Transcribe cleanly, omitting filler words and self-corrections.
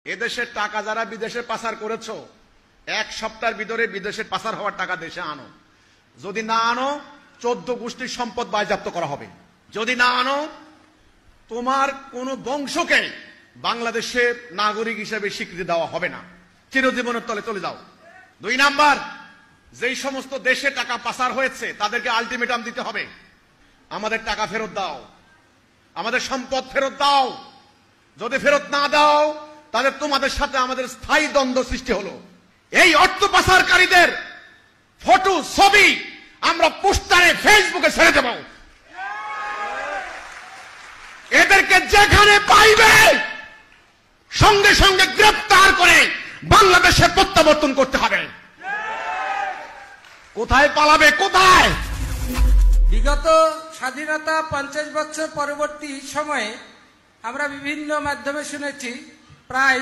এদেশের টাকা যারা বিদেশে পাচার করেছো, এক সপ্তাহের ভিতরে বিদেশে পাচার হওয়ার টাকা দেশে আনো। যদি না আনো 14 গোষ্ঠীর সম্পদ বাজেয়াপ্ত করা হবে। যদি না আনো তোমার কোন বংশকে বাংলাদেশের নাগরিক হিসেবে স্বীকৃতি দেওয়া হবে না, চিরজীবনের তলে চলে যাও। 2 নাম্বার, যেই সমস্ত দেশে টাকা পাচার হয়েছে তাদেরকে আলটিমেটাম দিতে হবে, আমাদের টাকা ফেরত দাও, আমাদের সম্পদ ফেরত দাও। যদি ফেরত না দাও তাহলে তোমাদের সাথে আমাদের স্থায়ী দ্বন্দ্ব সৃষ্টি হলো। এই অর্থ পাচারকারীদের ফটো ছবি আমরা পোস্টারে ফেসবুকে ছেড়ে দেব। এদেরকে যেখানে পাইবে সঙ্গে সঙ্গে গ্রেফতার করে বাংলাদেশে প্রত্যাবর্তন করতে হবে। কোথায় পালাবে? কোথায়? বিগত স্বাধীনতা 50 বছর পরবর্তী সময়ে আমরা বিভিন্ন মাধ্যমে শুনেছি প্রায়